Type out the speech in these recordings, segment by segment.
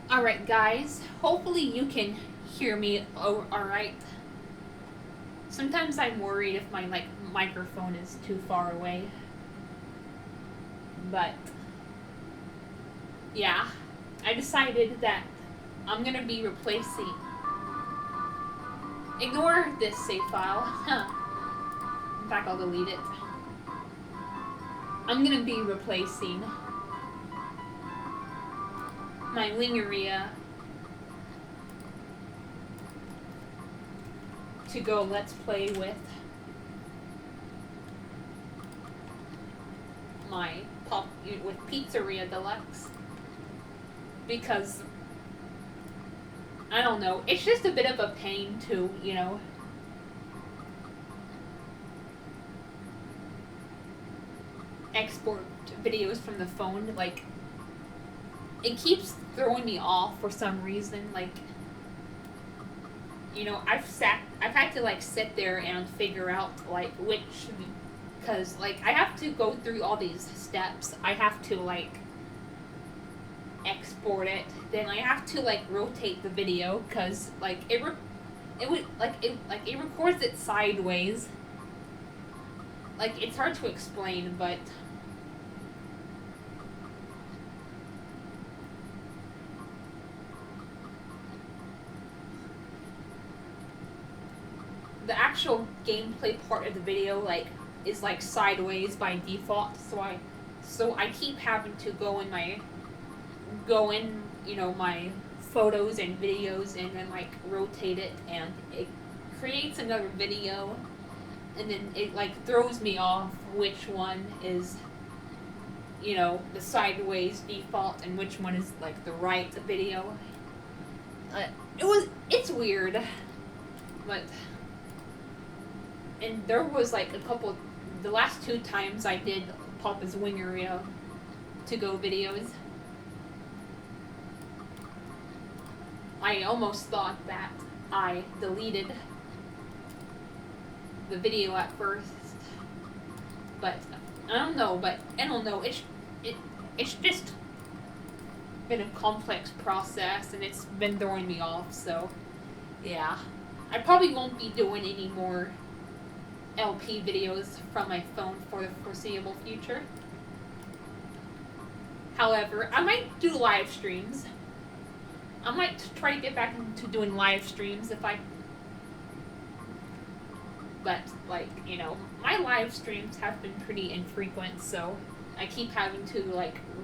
Alright, guys. Hopefully you can hear me alright. Sometimes I'm worried if my microphone is too far away. But yeah, I decided that I'm gonna be replacing. Ignore this save file. In fact, I'll delete it. I'm gonna be replacing my Wingeria to go let's play with my with Pizzeria Deluxe, because I don't know, it's just a bit of a pain to, export videos from the phone. Like, it keeps throwing me off for some reason. Like, I've had to sit there and figure out which, because I have to go through all these steps. I have to export it, then I have to rotate the video, because it records it sideways. It's hard to explain, but the actual gameplay part of the video is sideways by default, so I keep having to go in my my photos and videos, and then rotate it, and it creates another video, and then it throws me off which one is the sideways default and which one is the right video. It's weird, but and there was the last two times I did Papa's Wingeria to go videos, I almost thought that I deleted the video at first, but I don't know. It's just been a complex process, and it's been throwing me off. So yeah, I probably won't be doing any more LP videos from my phone for the foreseeable future. However, I might do live streams. I might try to get back into doing live streams if I... But, my live streams have been pretty infrequent, so I keep having to,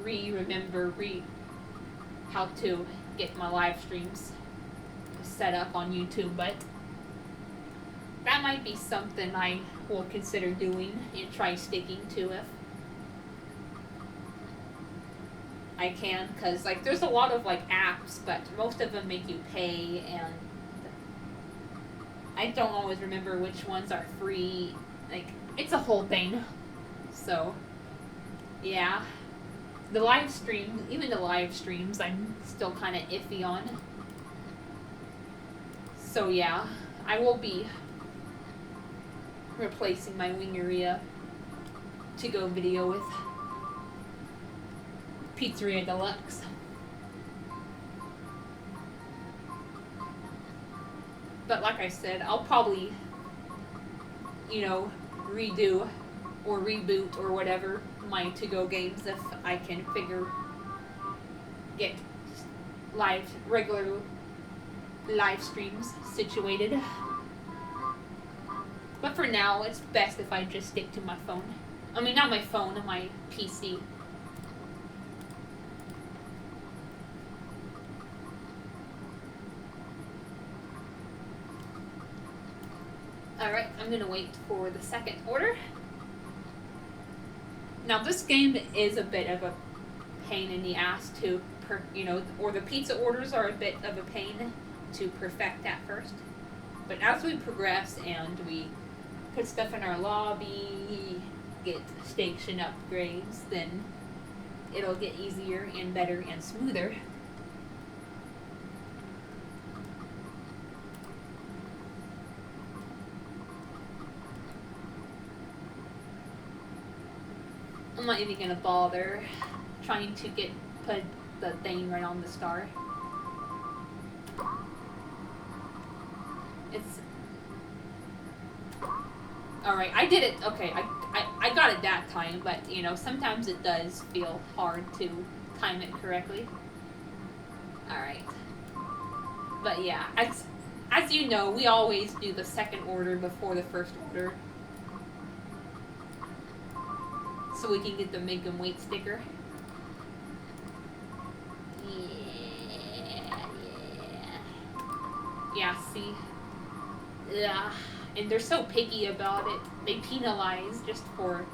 remember how to get my live streams set up on YouTube, but that might be something I will consider doing and try sticking to if I can, because there's a lot of apps, but most of them make you pay, and I don't always remember which ones are free. It's a whole thing. So yeah, even the live streams I'm still kind of iffy on. So yeah, I will be replacing my Wingeria to go video with Pizzeria Deluxe. But like I said, I'll probably, redo or reboot or whatever my to-go games if I can get regular live streams situated. But for now, it's best if I just stick to my phone. I mean, not my phone, my PC. Alright, I'm gonna wait for the second order. Now, this game is a bit of a pain in the ass or the pizza orders are a bit of a pain to perfect at first. But as we progress and we put stuff in our lobby, get station upgrades, then it'll get easier and better and smoother. I'm not even gonna bother trying to put the thing right on the star. It's alright. I did it. Okay, I got it that time, but you know, sometimes it does feel hard to time it correctly. Alright. But yeah, as you know, we always do the second order before the first order. So we can get the make 'em wait sticker. Yeah, see? Yeah. And they're so picky about it. They penalize just for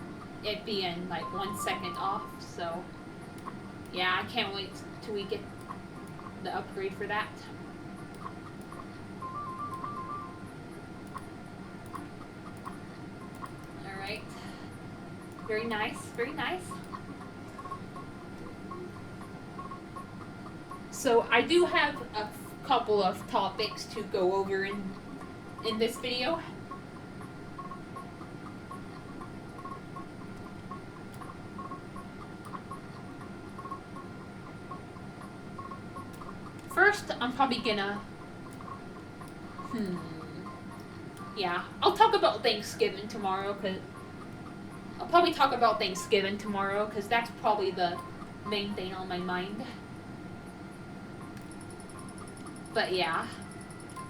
it being like 1 second off. So, yeah, I can't wait till we get the upgrade for that. Alright. Very nice, very nice. So I do have a couple of topics to go over in this video. First, I'm probably gonna yeah, I'll talk about Thanksgiving tomorrow, because I'll probably talk about Thanksgiving tomorrow, because that's probably the main thing on my mind. But yeah,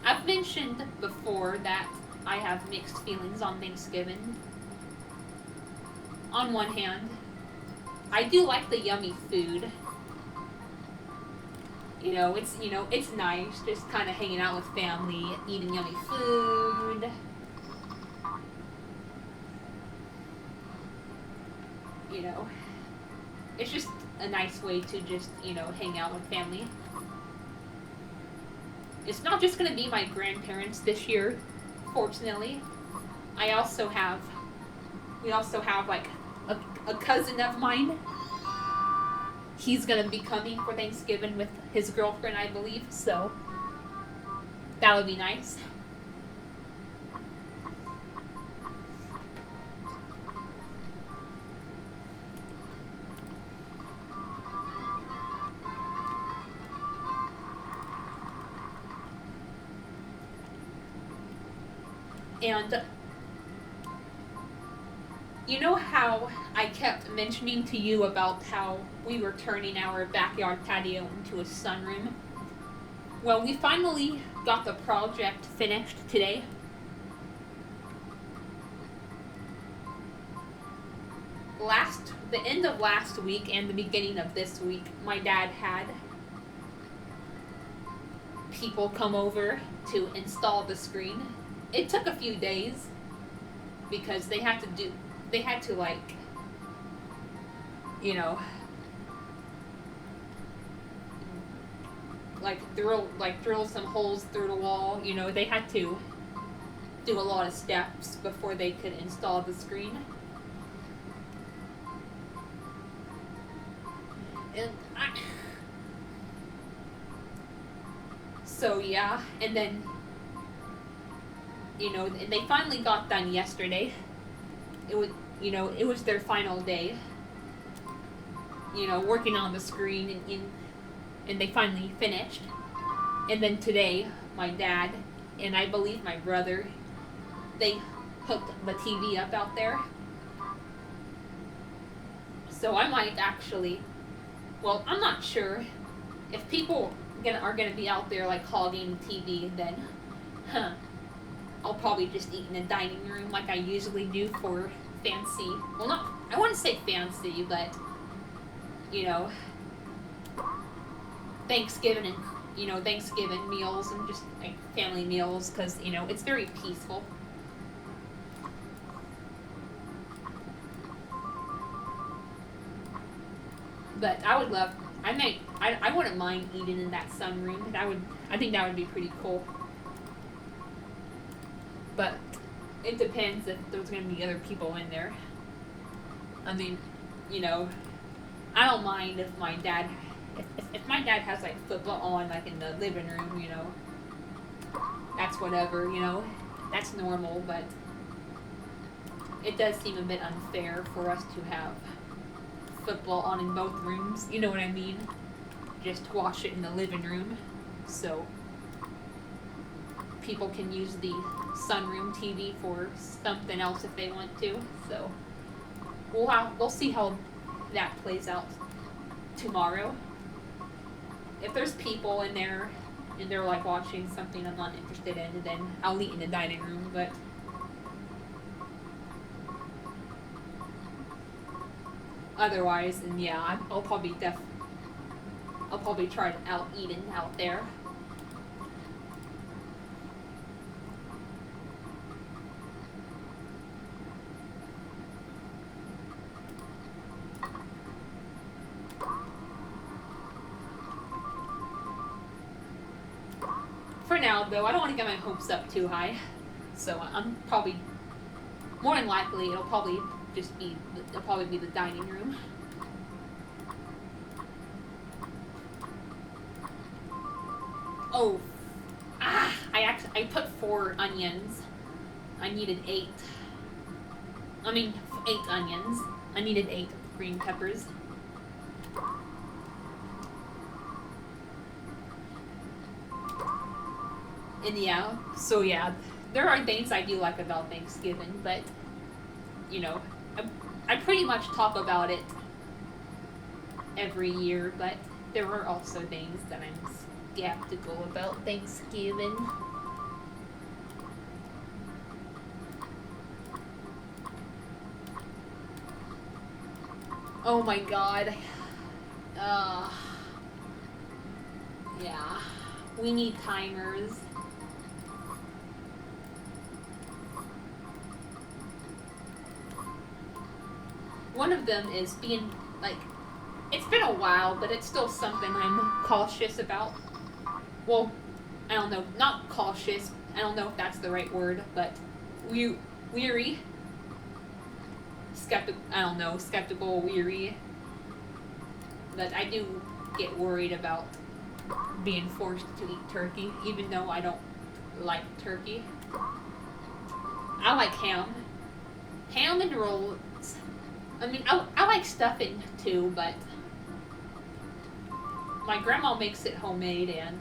I've mentioned before that I have mixed feelings on Thanksgiving. On one hand, I do like the yummy food. It's nice just kind of hanging out with family, eating yummy food. You know, it's just a nice way to just, hang out with family. It's not just going to be my grandparents this year, fortunately. We also have like a cousin of mine. He's going to be coming for Thanksgiving with his girlfriend, I believe, so that would be nice. And you know how I kept mentioning to you about how we were turning our backyard patio into a sunroom? Well, we finally got the project finished today. The end of last week and the beginning of this week, my dad had people come over to install the screen. It took a few days because they had to drill some holes through the wall. They had to do a lot of steps before they could install the screen. So yeah, and then and they finally got done yesterday. It was their final day. Working on the screen and they finally finished. And then today, my dad and I believe my brother, they hooked the TV up out there. So I might actually, well, I'm not sure if people are gonna be out there like hogging the TV. Then, I'll probably just eat in the dining room like I usually do for fancy. Well, I wouldn't say fancy, but Thanksgiving and Thanksgiving meals and just like family meals, because it's very peaceful. But I wouldn't mind eating in that sunroom. I think that would be pretty cool. But it depends if there's gonna be other people in there. I mean, I don't mind if my dad has like football on like in the living room, that's whatever, that's normal. But it does seem a bit unfair for us to have football on in both rooms, you know what I mean? Just watch it in the living room. So people can use the sunroom TV for something else if they want to. So we'll see how that plays out tomorrow. If there's people in there and they're like watching something I'm not interested in, then I'll eat in the dining room. But otherwise, and yeah, I'll probably try to eating out there. For now, though, I don't want to get my hopes up too high, so I'm probably more than likely it'll probably be the dining room. Oh, I put 4 onions. I needed 8. I mean 8 onions. I needed 8 green peppers. And yeah, so yeah, there are things I do like about Thanksgiving, but, you know, I pretty much talk about it every year, but there are also things that I'm skeptical about Thanksgiving. Oh my god. Yeah, we need timers. One of them is being, like, it's been a while, but it's still something I'm cautious about. Well, I don't know, not cautious, I don't know if that's the right word, but weary. Skeptical, weary. But I do get worried about being forced to eat turkey, even though I don't like turkey. I like ham. Ham and rolls. I mean, I like stuffing too, but my grandma makes it homemade, and,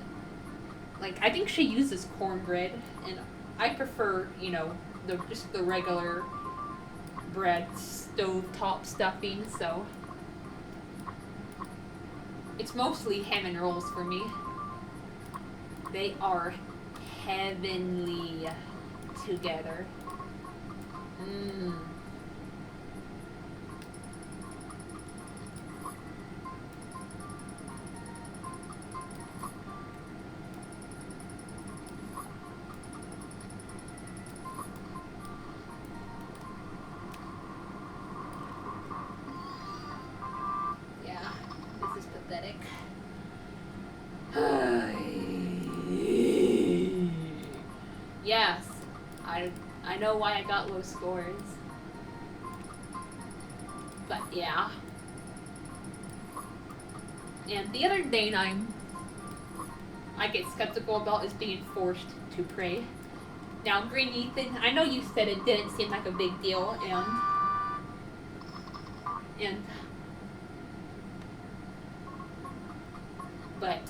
like, I think she uses cornbread, and I prefer, you know, just the regular bread stovetop stuffing, so it's mostly ham and rolls for me. They are heavenly together. This is pathetic. Yes, I know why I got low scores. But yeah. And the other thing I get skeptical about is being forced to pray. Now, Green Ethan, I know you said it didn't seem like a big deal, but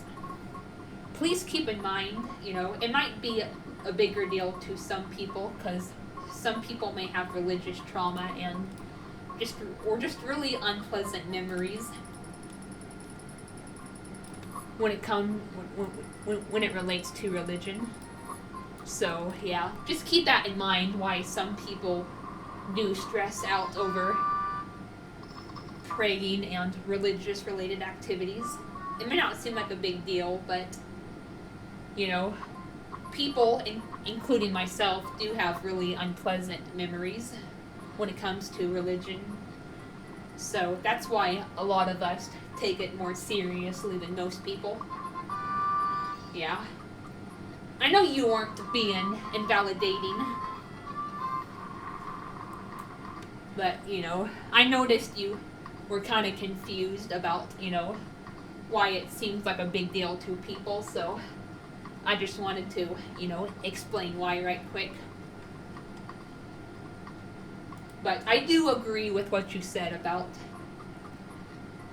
please keep in mind, you know, it might be a bigger deal to some people, because some people may have religious trauma and just really unpleasant memories when it relates to religion. So yeah, just keep that in mind, why some people do stress out over praying and religious related activities. It may not seem like a big deal, but, you know, people, including myself, do have really unpleasant memories when it comes to religion. So that's why a lot of us take it more seriously than most people. Yeah. I know you weren't being invalidating, but, you know, I noticed you were kind of confused about, you know, why it seems like a big deal to people, so I just wanted to, you know, explain why right quick. But I do agree with what you said about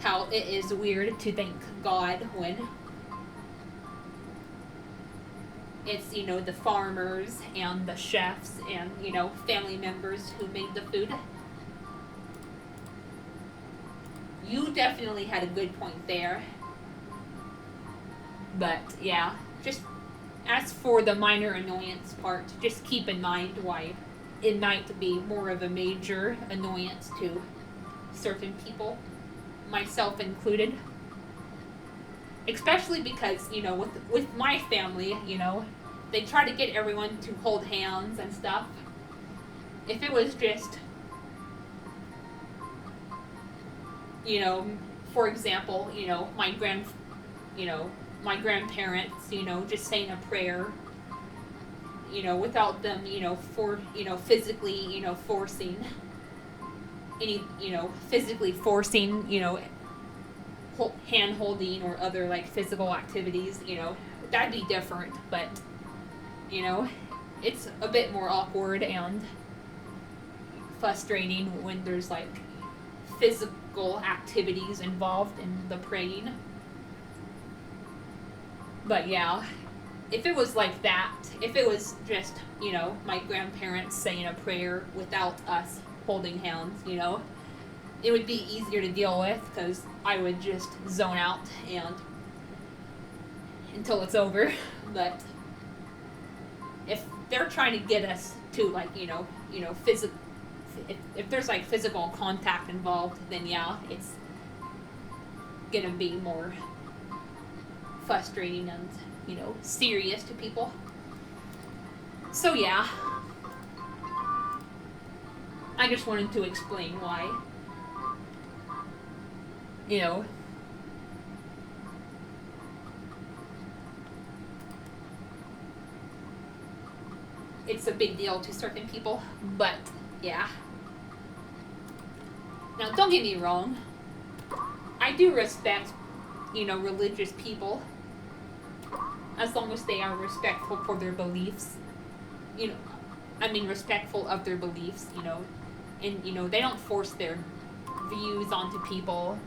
how it is weird to thank God It's, the farmers and the chefs and, family members who made the food. You definitely had a good point there. But, yeah, just as for the minor annoyance part, just keep in mind why it might be more of a major annoyance to certain people, myself included. Especially because, with my family, they try to get everyone to hold hands and stuff. If it was just, for example, my grandparents, just saying a prayer, without them, physically, forcing physically forcing, hand holding or other like physical activities, that'd be different. But, it's a bit more awkward and frustrating when there's like physical activities involved in the praying. But yeah, if it was like that, if it was just, my grandparents saying a prayer without us holding hands, it would be easier to deal with because I would just zone out and until it's over. But if they're trying to get us to like, physical, if there's like physical contact involved, then yeah, it's gonna be more frustrating and, serious to people. So yeah, I just wanted to explain why, it's a big deal to certain people. But yeah. Now, don't get me wrong, I do respect, religious people, as long as they are respectful for their beliefs, respectful of their beliefs, and, they don't force their views onto people.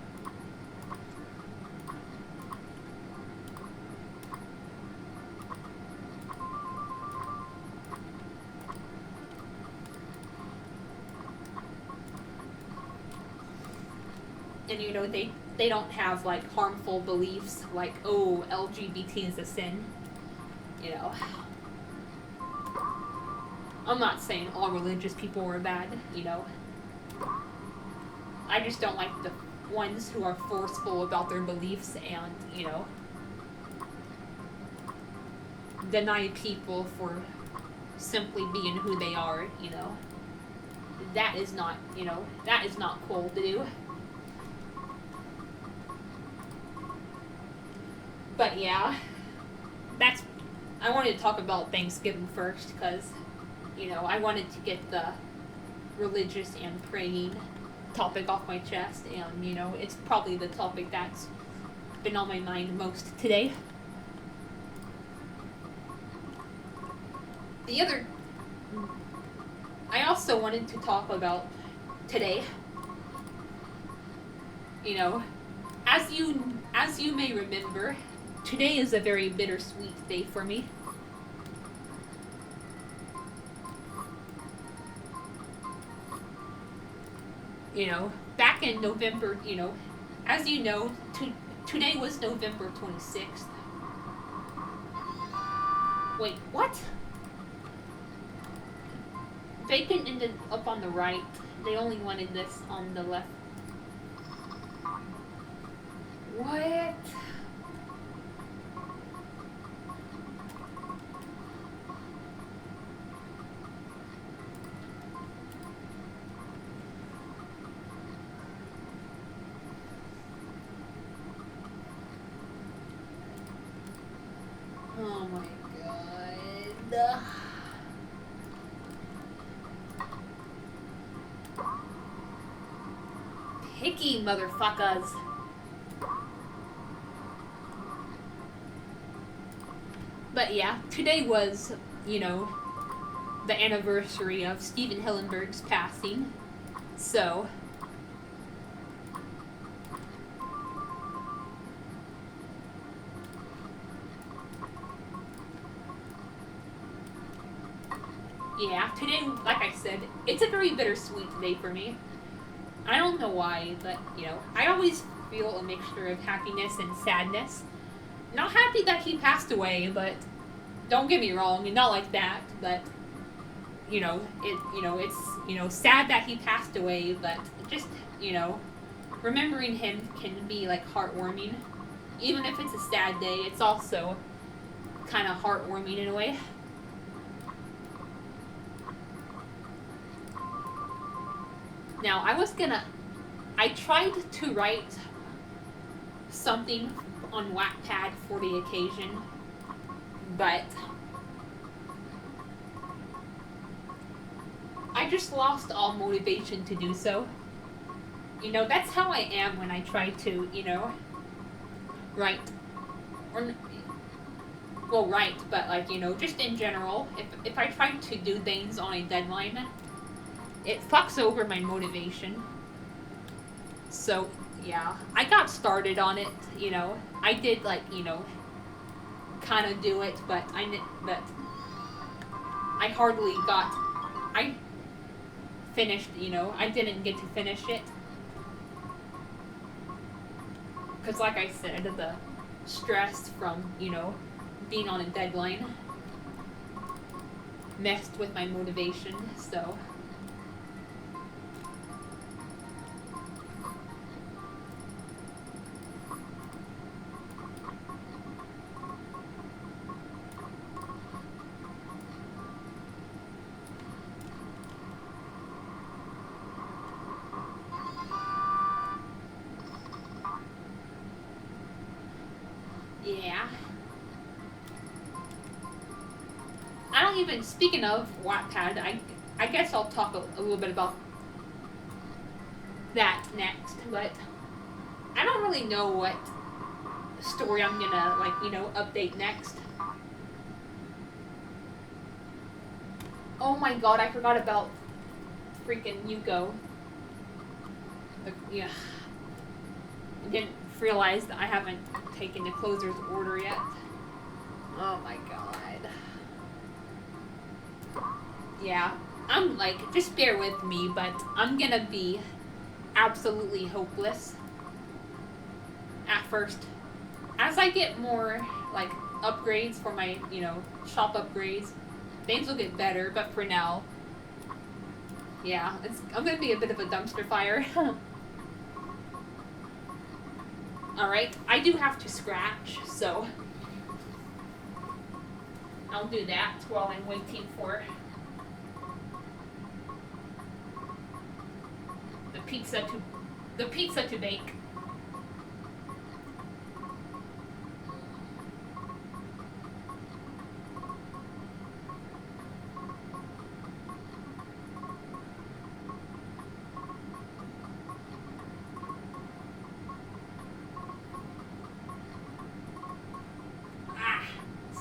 And, they don't have, like, harmful beliefs, like, oh, LGBT is a sin, I'm not saying all religious people are bad, I just don't like the ones who are forceful about their beliefs and, deny people for simply being who they are, that is not, that is not cool to do. But yeah, I wanted to talk about Thanksgiving first because, I wanted to get the religious and praying topic off my chest, and, it's probably the topic that's been on my mind most today. I also wanted to talk about today. As you may remember, today is a very bittersweet day for me. Back in November, as you know, today was November 26th. Wait, what? Bacon ended up on the right. They only wanted this on the left. What? Oh my god. Picky motherfuckers. But yeah, today was, the anniversary of Steven Hillenburg's passing. So, Yeah, today, like I said, it's a very bittersweet day for me. I don't know why, but I always feel a mixture of happiness and sadness. Not happy that he passed away, but don't get me wrong, and not like that, but it's sad that he passed away, but just remembering him can be like heartwarming. Even if it's a sad day, it's also kind of heartwarming in a way. Now, I tried to write something on Wattpad for the occasion, but I just lost all motivation to do so. That's how I am when I try to, write. Or, well, write, but like, just in general, if I try to do things on a deadline, it fucks over my motivation. So, yeah, I got started on it, I did, like, kind of do it, but I hardly got, I finished, I didn't get to finish it. Because, like I said, the stress from, being on a deadline messed with my motivation, so. Yeah. I don't even, speaking of Wattpad, I guess I'll talk a little bit about that next, but I don't really know what story I'm gonna, like, update next. Oh my god, I forgot about freaking Yuko. Yeah. I didn't realize that I haven't taken the closer's order yet. Oh my god. Yeah, I'm like, just bear with me, but I'm gonna be absolutely hopeless at first. As I get more, like, upgrades for my, shop upgrades, things will get better, but for now, yeah, I'm gonna be a bit of a dumpster fire. Alright, I do have to scratch, so I'll do that while I'm waiting for the pizza to bake.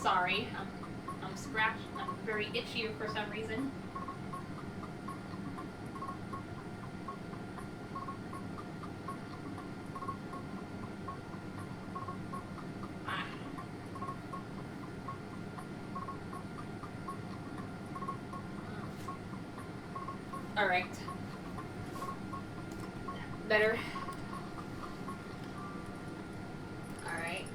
Sorry, I'm scratched. I'm very itchy for some reason. Alright. Better. Alright.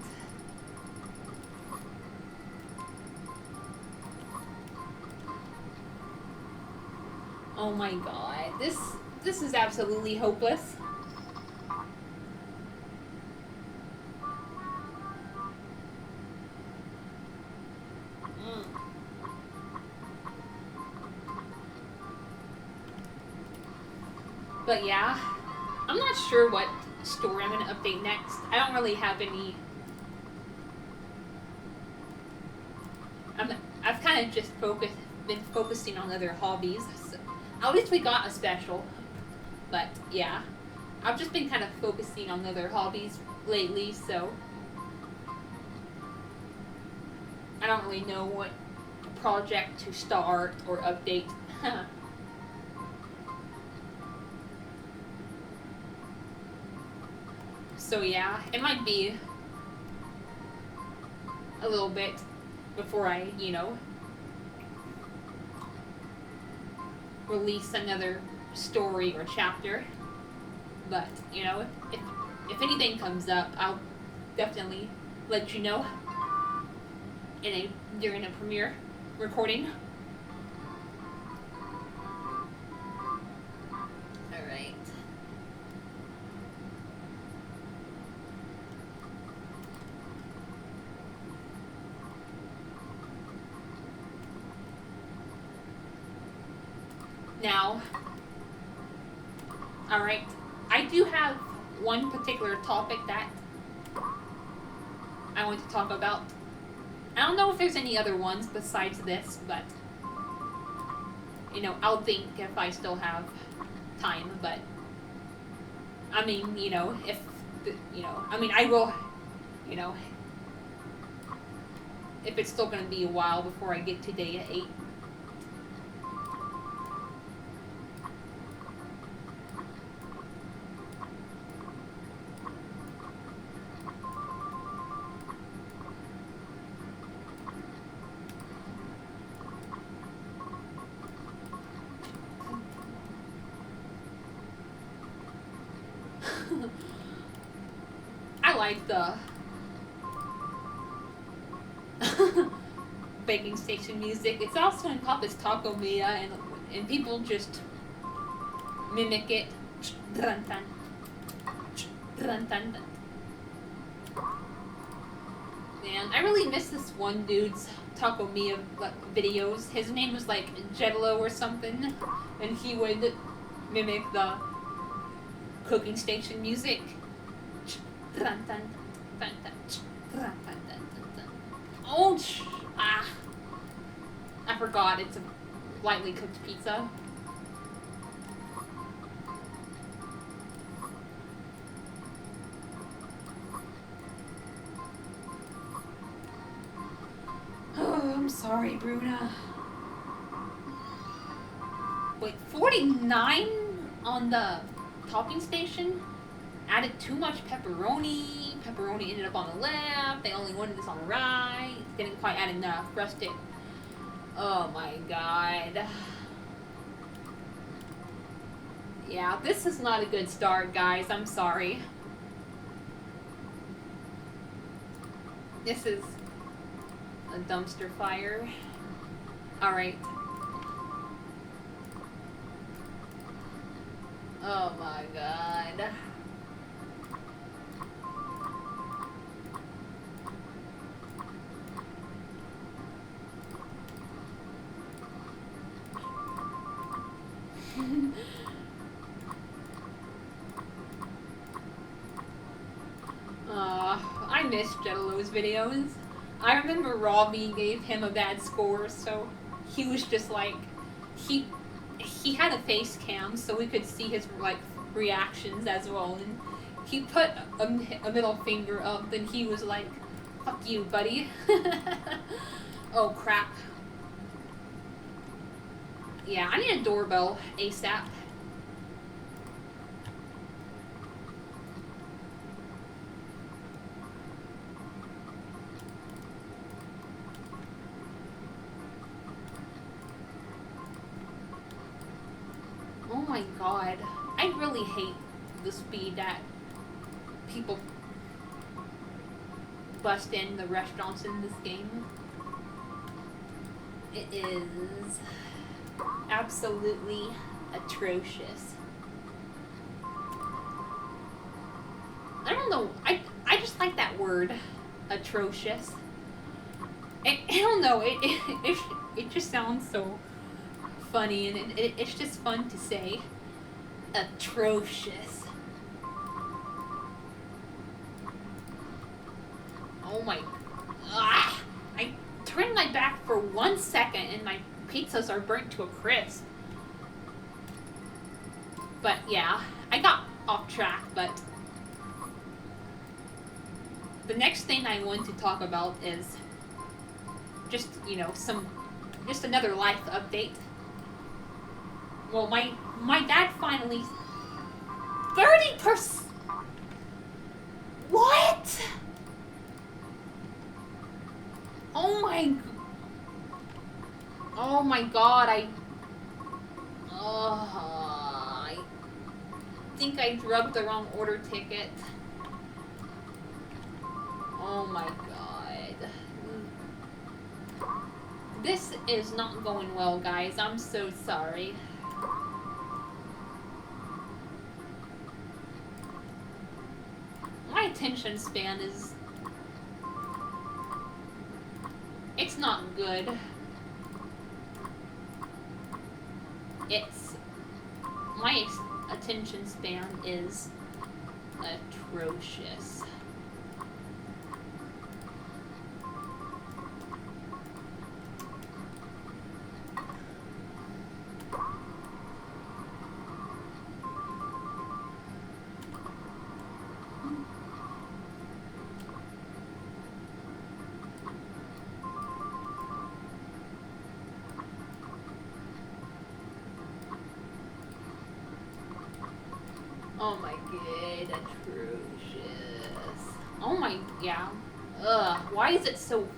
Oh my god. This is absolutely hopeless. But yeah, I'm not sure what story I'm going to update next. I don't really have any. I've kind of just been focusing on other hobbies. So, at least we got a special. But yeah, I've just been kind of focusing on other hobbies lately, so I don't really know what project to start or update. So yeah, it might be a little bit before I, release another story or chapter. But, you know, if anything comes up, I'll definitely let you know during a premiere recording. Alright. Now, alright, I do have one particular topic that I want to talk about. I don't know if there's any other ones besides this, but, you know, I'll think if I still have time, but, I mean, you know, I will, you know, if it's still going to be a while before I get to day 8. I like the baking station music. It's also in Papa's Taco Mia, and people just mimic it. Man, I really miss this one dude's Taco Mia videos. His name was like Jello or something, and he would mimic the cooking station music. Oh, I forgot it's a lightly cooked pizza. Oh, I'm sorry, Bruna. Wait, 49 on the topping station? Added too much pepperoni. Pepperoni ended up on the left. They only wanted this on the right. Didn't quite add enough rustic. Oh my god. Yeah, this is not a good start, guys. I'm sorry. This is a dumpster fire. Alright. Oh my god. I miss Jello's videos. I remember Robbie gave him a bad score, so he was just like, he had a face cam, so we could see his like reactions as well, and he put a middle finger up, and he was like, "Fuck you, buddy." Oh crap. Yeah, I need a doorbell ASAP. Oh my god. I really hate the speed that people bust in the restaurants in this game. It is absolutely atrocious. I don't know. I just like that word, atrocious. I don't know. It just sounds so funny, and it's just fun to say. Atrocious. Oh my. I turned my back for 1 second and my pizzas are burnt to a crisp. But yeah, I got off track, but the next thing I want to talk about is just, you know, just another life update. Well, my dad finally 30%. What? Oh my god, Oh, I think I drugged the wrong order ticket. Oh my god. This is not going well, guys. I'm so sorry. My attention span is... it's not good. It's... my attention span is atrocious. Oh my god, atrocious. Oh my, yeah. Ugh, why is it so...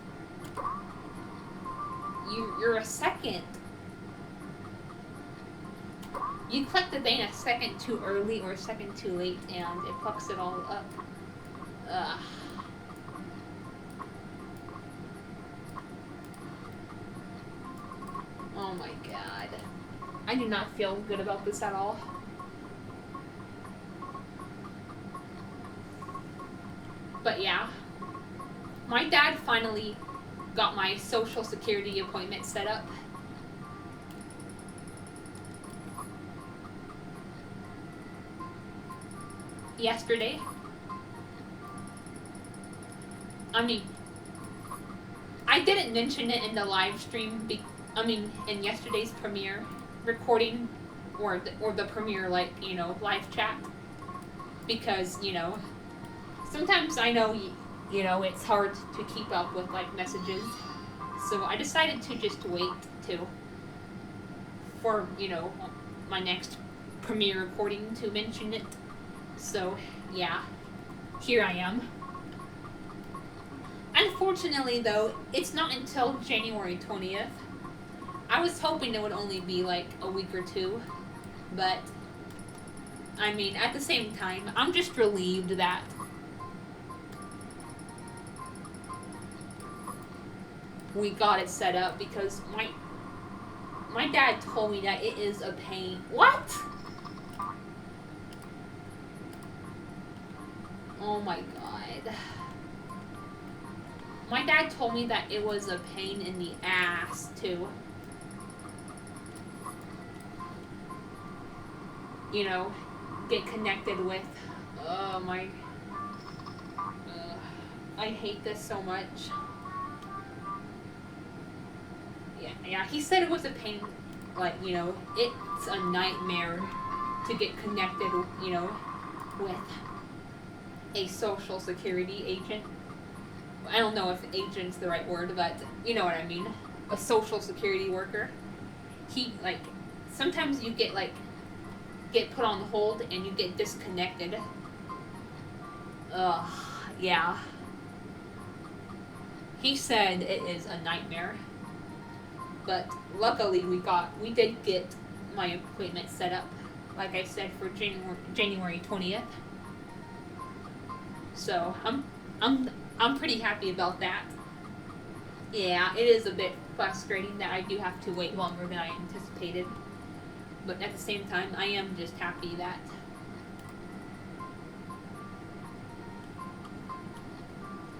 You're a second. You click the thing a second too early or a second too late and it fucks it all up. Ugh. Oh my god. I do not feel good about this at all. But yeah, my dad finally got my Social Security appointment set up. Yesterday. I mean, I didn't mention it in the live stream, in yesterday's premiere recording, or the premiere, like, you know, live chat, because, you know, sometimes I know, you know, it's hard to keep up with, like, messages, so I decided to just wait for, you know, my next premiere recording to mention it. So, yeah, here I am. Unfortunately, though, it's not until January 20th. I was hoping it would only be like a week or two, but I mean, at the same time, I'm just relieved that we got it set up, because my dad told me that it is a pain. What? Oh my god. My dad told me that it was a pain in the ass to, you know, get connected with. Oh my. I hate this so much. Yeah, he said it was a pain, like, you know, it's a nightmare to get connected, you know, with a Social Security agent. I don't know if agent's the right word, but you know what I mean. A Social Security worker. He, like, sometimes you get put on hold and you get disconnected. Ugh, yeah. He said it is a nightmare. But luckily we did get my appointment set up, like I said, for January 20th. So I'm pretty happy about that. Yeah, it is a bit frustrating that I do have to wait longer than I anticipated. But at the same time, I am just happy that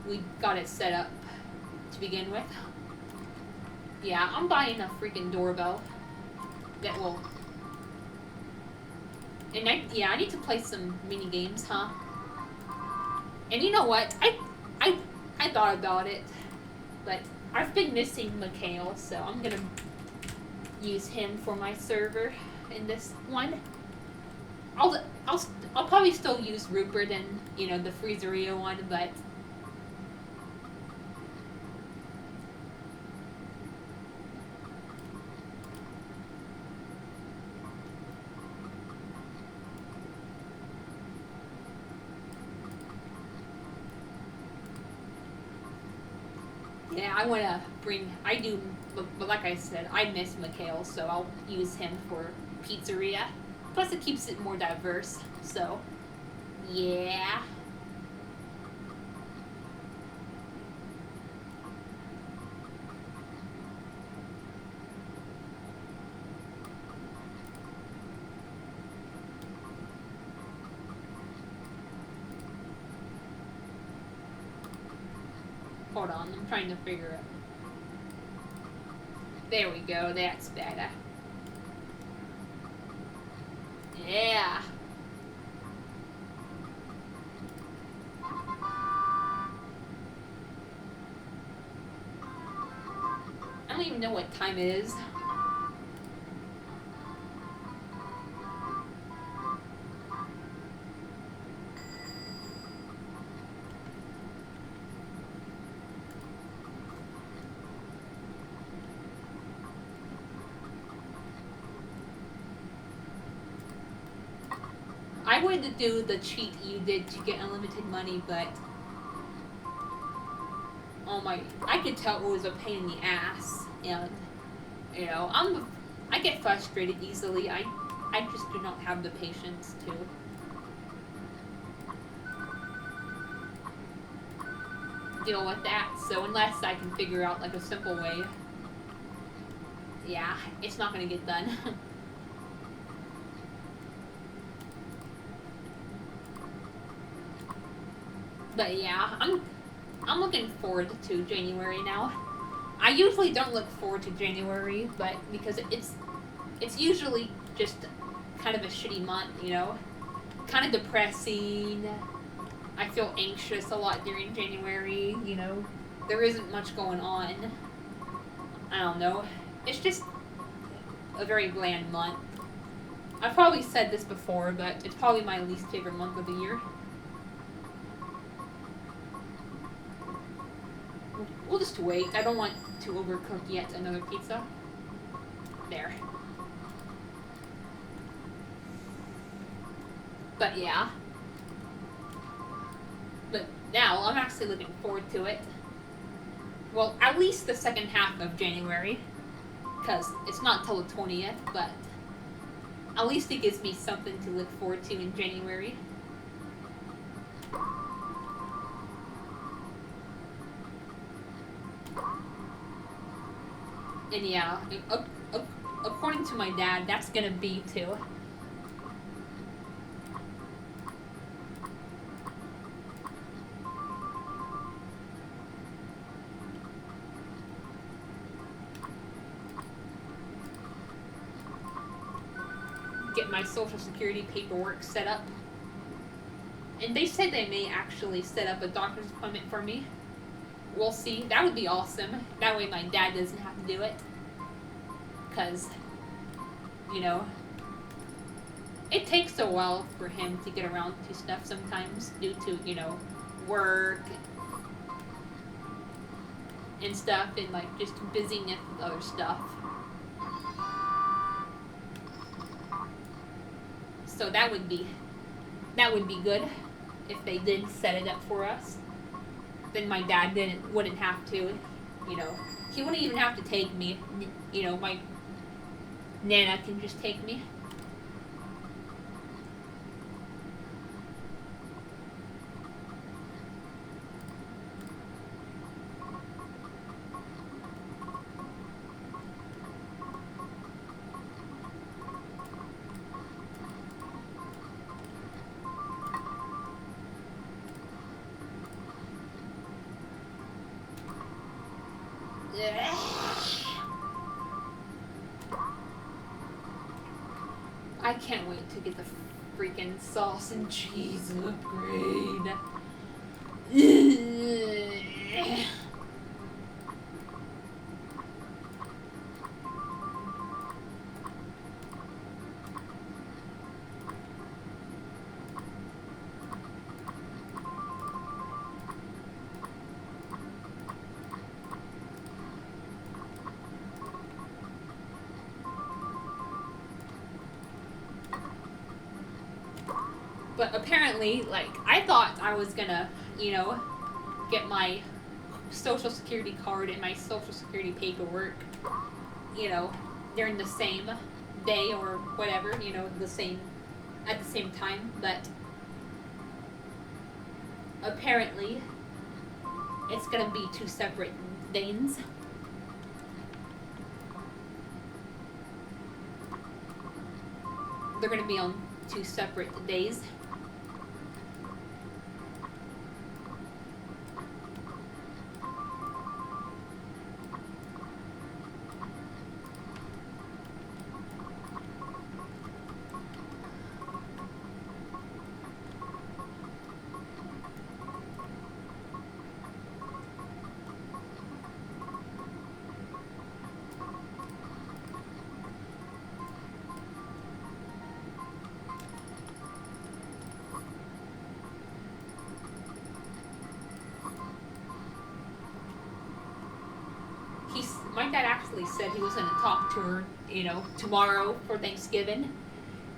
we got it set up to begin with. Yeah, I'm buying a freaking doorbell that will... And I need to play some mini games, huh? And you know what? I thought about it, but I've been missing Mikhail, so I'm gonna use him for my server in this one. I'll probably still use Rupert and, you know, the Pizzeria one, but yeah, I want to bring, but like I said, I miss Mikhail, so I'll use him for pizzeria. Plus, it keeps it more diverse. So, yeah. Hold on, I'm trying to figure it. There we go, that's better. Yeah. I don't even know what time it is. I wanted to do the cheat you did to get unlimited money, but oh my, I could tell it was a pain in the ass, and you know, I get frustrated easily. I just do not have the patience to deal with that. So unless I can figure out like a simple way, yeah, it's not gonna get done. But yeah, I'm looking forward to January now. I usually don't look forward to January, but because it's usually just kind of a shitty month, you know, kind of depressing. I feel anxious a lot during January, you know. There isn't much going on. I don't know. It's just a very bland month. I've probably said this before, but it's probably my least favorite month of the year. We'll just wait. I don't want to overcook yet another pizza. There. But yeah. But now, I'm actually looking forward to it. Well, at least the second half of January. Because it's not till the 20th, but at least it gives me something to look forward to in January. And yeah, according to my dad, that's gonna be too. Get my social security paperwork set up. And they said they may actually set up a doctor's appointment for me. We'll see. That would be awesome. That way my dad doesn't have to do it. Because, you know, it takes a while for him to get around to stuff sometimes due to, you know, work and stuff and, like, just busyness with other stuff. So that would be good if they did set it up for us. Then my dad wouldn't have to, you know, he wouldn't even have to take me. You know, my Nana can just take me. I can't wait to get the freaking sauce and cheese upgrade. But apparently, like, I thought I was gonna, you know, get my social security card and my social security paperwork, you know, they're in the same day or whatever, you know, at the same time, but apparently it's gonna be two separate things. They're gonna be on two separate days. My dad actually said he was going to talk to her, you know, tomorrow for Thanksgiving,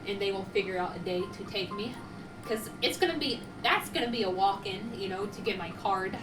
and they will figure out a day to take me, because that's going to be a walk-in, you know, to get my card.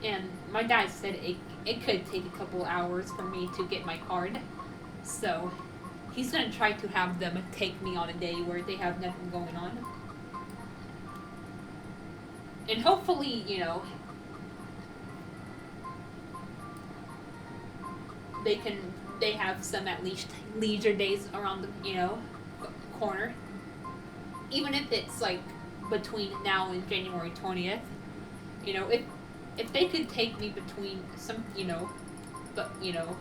And my dad said it could take a couple hours for me to get my card. So he's going to try to have them take me on a day where they have nothing going on. And hopefully, you know, they have some at least leisure days around the, you know, corner. Even if it's like between now and January 20th. You know, if they could take me between some, you know, but you know,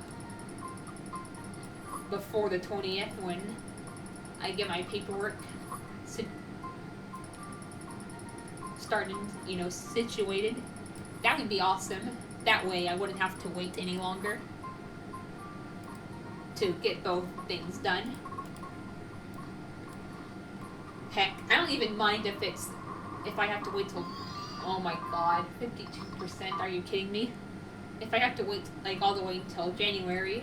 before the 20th when I get my paperwork started, you know, situated, that would be awesome. That way I wouldn't have to wait any longer to get both things done. Heck, I don't even mind if I have to wait till, oh my god, 52%, are you kidding me? If I have to wait like all the way until January,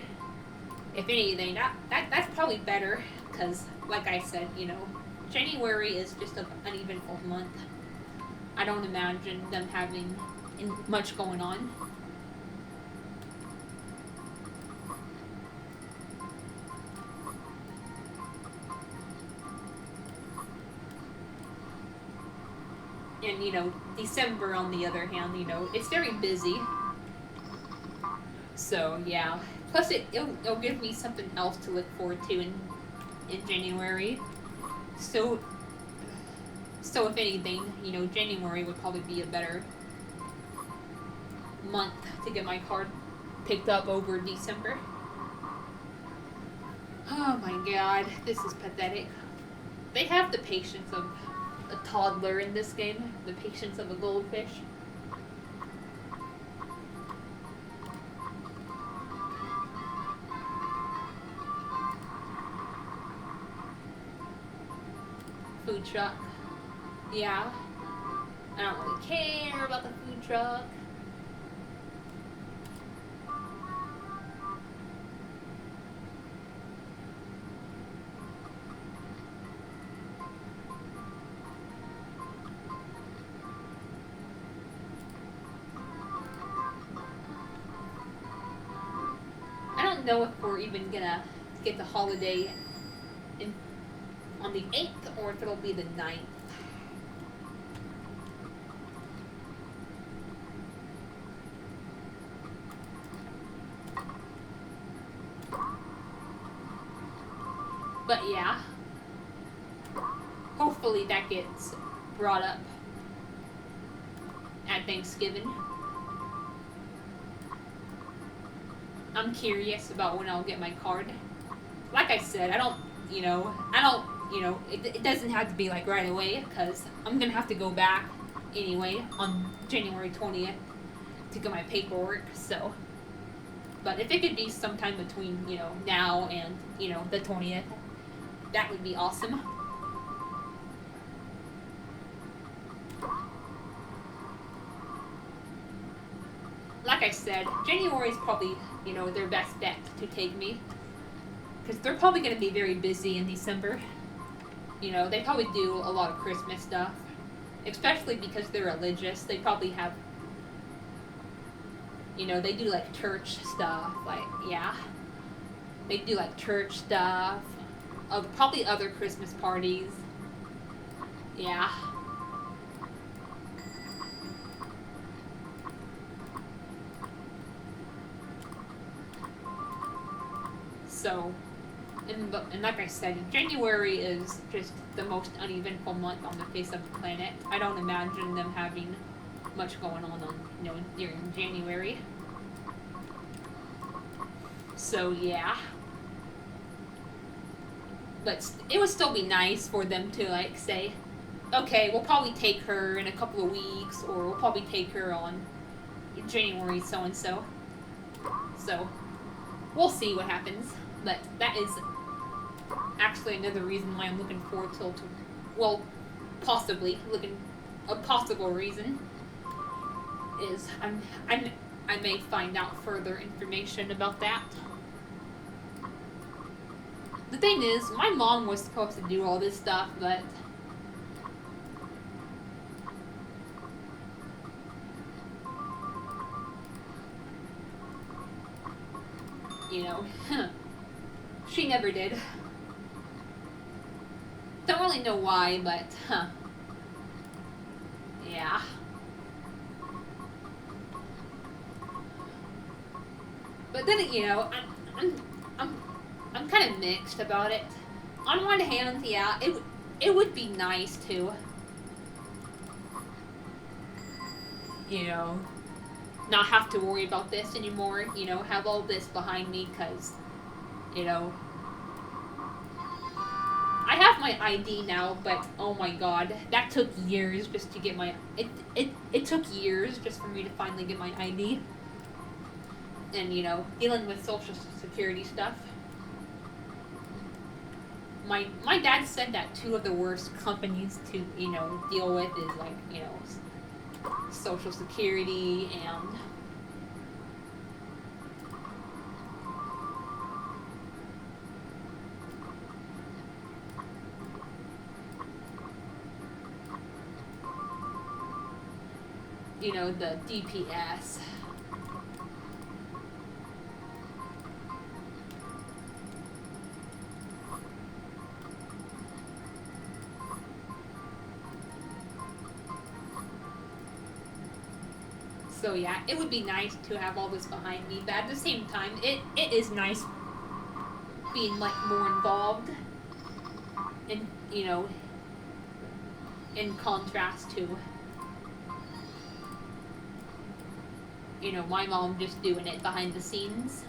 if anything, that's probably better, because like I said, you know, January is just an uneventful month. I don't imagine them having much going on. And, you know, December, on the other hand, you know, it's very busy. So, yeah. Plus, it'll give me something else to look forward to in January. So if anything, you know, January would probably be a better month to get my card picked up over December. Oh my god, this is pathetic. They have the patience of a toddler in this game, the patience of a goldfish. Food truck. Yeah. I don't really care about the food truck. I don't know if we're even gonna get the holiday on the 8th or if it'll be the 9th. But yeah, hopefully that gets brought up at Thanksgiving. I'm curious about when I'll get my card. Like I said, I don't, it doesn't have to be like right away, because I'm gonna have to go back anyway on January 20th to get my paperwork, so. But if it could be sometime between, you know, now and, you know, the 20th, that would be awesome. said, January is probably, their best bet to take me. Because they're probably going to be very busy in December. They probably do a lot of Christmas stuff. Especially because they're religious. They probably have, they do like church stuff. Like, yeah. They do like church stuff. Probably other Christmas parties. Yeah. So, and like I said, January is just the most uneventful month on the face of the planet. I don't imagine them having much going on during January. So yeah. But it would still be nice for them to like say, okay, we'll probably take her in a couple of weeks, or we'll probably take her on January so and so. So we'll see what happens. But that is actually another reason why I'm looking forward to possibly a possible reason is I may find out further information about that. The thing is, my mom was supposed to do all this stuff, but she never did. Don't really know why, but yeah. But then I'm kind of mixed about it. On one hand, yeah, it would be nice to, not have to worry about this anymore. Have all this behind me, because, I have my ID now, but oh my god, that took years just to get it took years just for me to finally get my ID. And, dealing with Social Security stuff. My dad said that two of the worst companies to, deal with is like, Social Security and the DPS. So yeah, it would be nice to have all this behind me, but at the same time, it is nice being like more involved, in in contrast to my mom just doing it behind the scenes.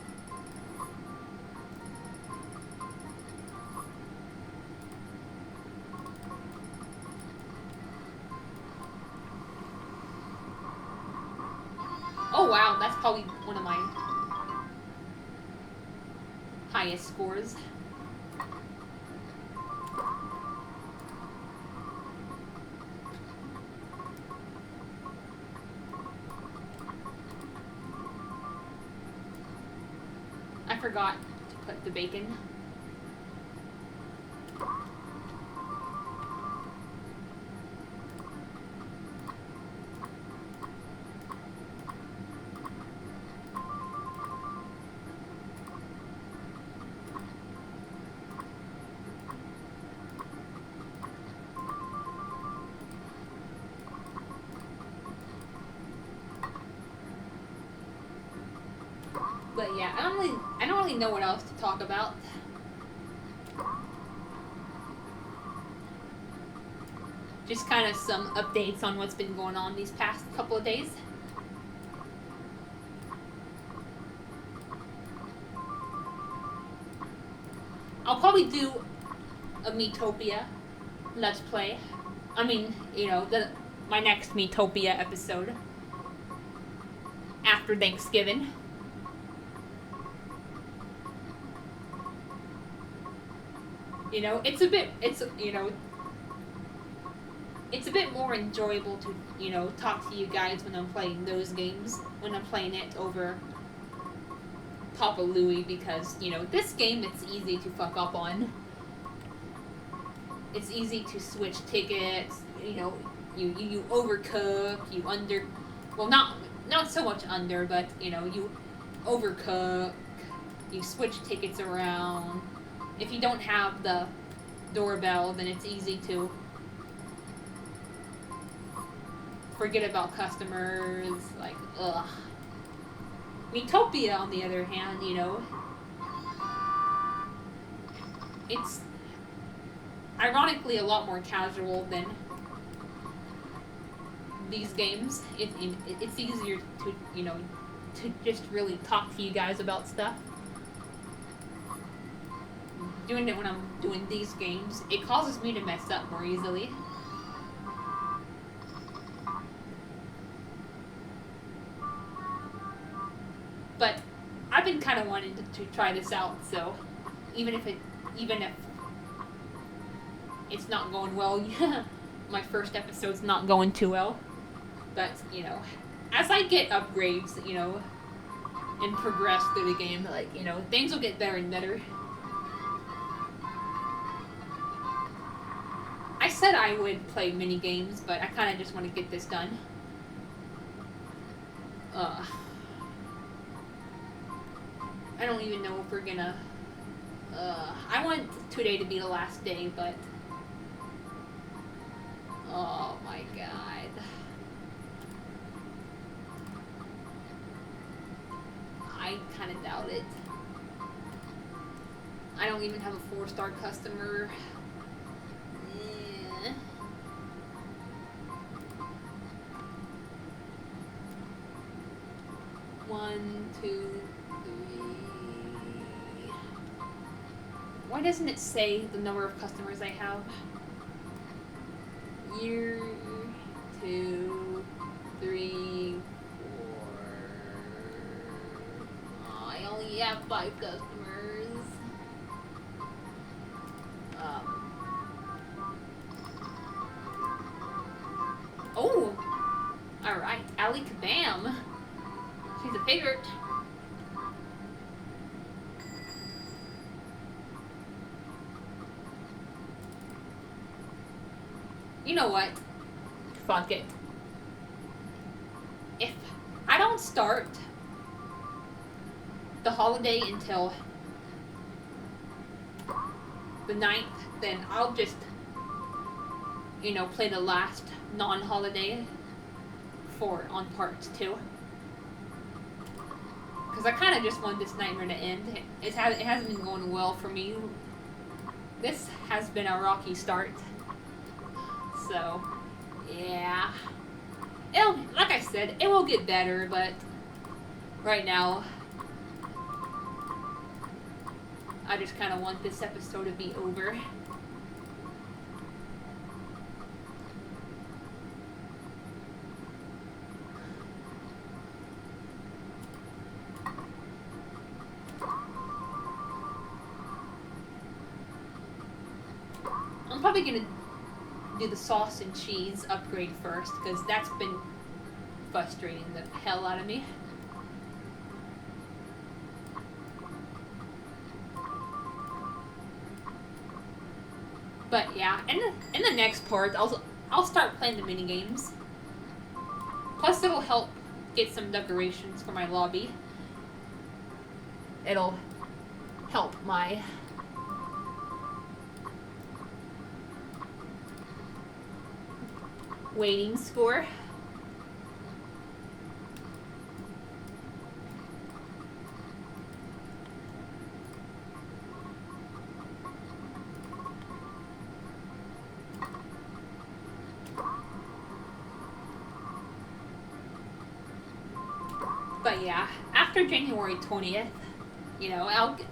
Oh wow, that's probably one of my highest scores. I forgot to put the bacon. But yeah, I don't really know what else to talk about. Just kind of some updates on what's been going on these past couple of days. I'll probably do a Metopia Let's Play. I mean, my next Metopia episode after Thanksgiving. it's a bit more enjoyable to, talk to you guys when I'm playing those games, when I'm playing it over Papa Louie, because, this game it's easy to fuck up on. It's easy to switch tickets, you overcook, you under, well, not so much under, but, you overcook, you switch tickets around. If you don't have the doorbell, then it's easy to forget about customers, like, ugh. Metopia, on the other hand, it's ironically a lot more casual than these games. It's easier to, to just really talk to you guys about stuff. Doing it when I'm doing these games, it causes me to mess up more easily. But I've been kind of wanting to try this out, so even if it's not going well, my first episode's not going too well. But, as I get upgrades, and progress through the game, like, things will get better and better. I said I would play mini games, but I kind of just want to get this done. I don't even know if we're gonna. I want today to be the last day, but. Oh my god. I kind of doubt it. I don't even have a 4-star customer. Yeah. One, two, three. Why doesn't it say the number of customers I have? Year, 2, 3, 4. Oh, I only have 5 customers. Oh! Alright, Ali Kabam. She's a favorite. You know what? Fuck it. If I don't start the holiday until the 9th, then I'll just, play the last non-holiday on part 2. Because I kind of just want this nightmare to end. It hasn't been going well for me. This has been a rocky start. So, yeah. Like I said, it will get better, but right now, I just kind of want this episode to be over. I'm probably gonna do the sauce and cheese upgrade first, because that's been frustrating the hell out of me. But yeah, in the next part, I'll start playing the mini games. Plus, it'll help get some decorations for my lobby. It'll help my waiting score. But yeah, after January 20th,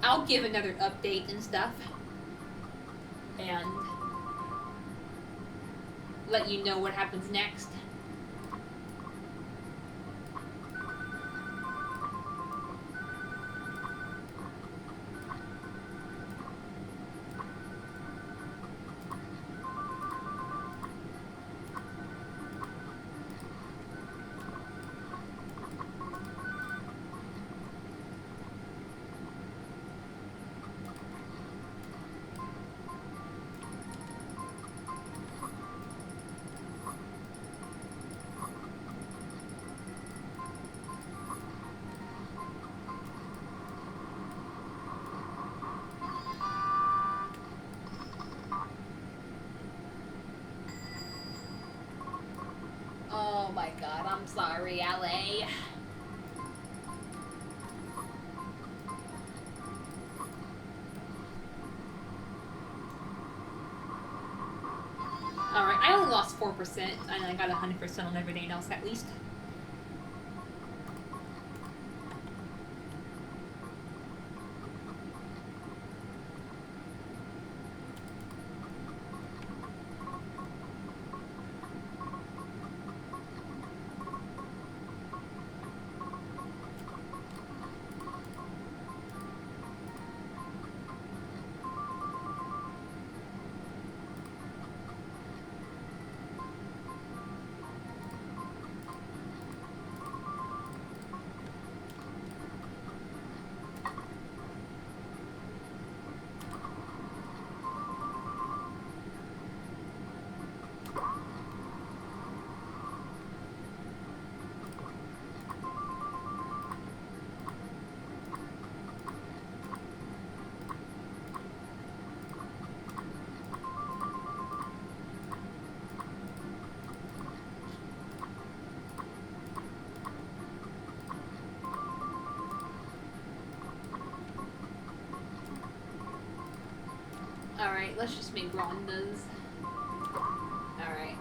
I'll give another update and stuff. And let you know what happens next. god, I'm sorry, LA. Alright, I only lost 4%, and I got 100% on everything else at least. Alright, let's just make rondas. Alright.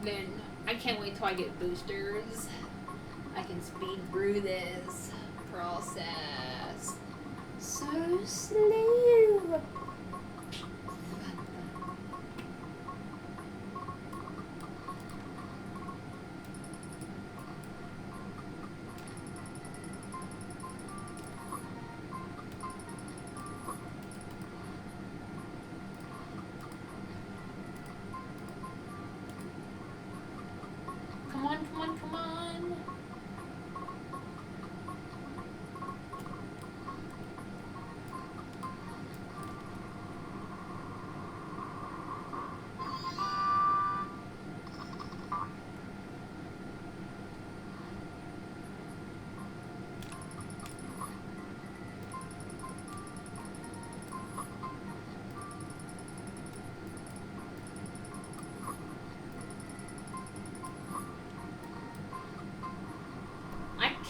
Then I can't wait till I get boosters. I can speed through this process so slow. Come on, come on, come on.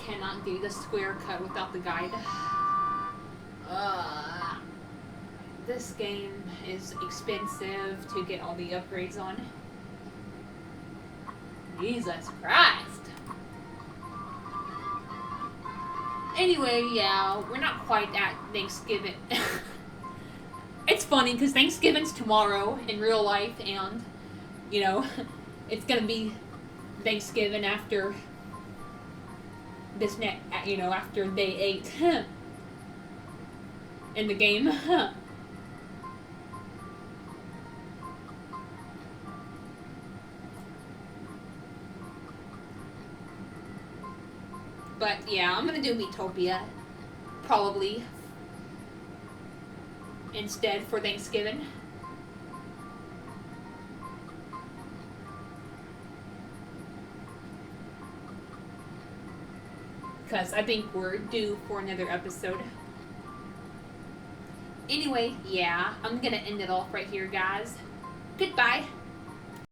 Cannot do the square cut without the guide. This game is expensive to get all the upgrades on. Jesus Christ. Anyway, yeah, we're not quite at Thanksgiving. It's funny because Thanksgiving's tomorrow in real life, and, you know, it's gonna be Thanksgiving after this after day 8 in the game. But yeah, I'm gonna do Metopia probably instead for Thanksgiving. Because I think we're due for another episode. Anyway, yeah, I'm gonna end it off right here, guys. Goodbye.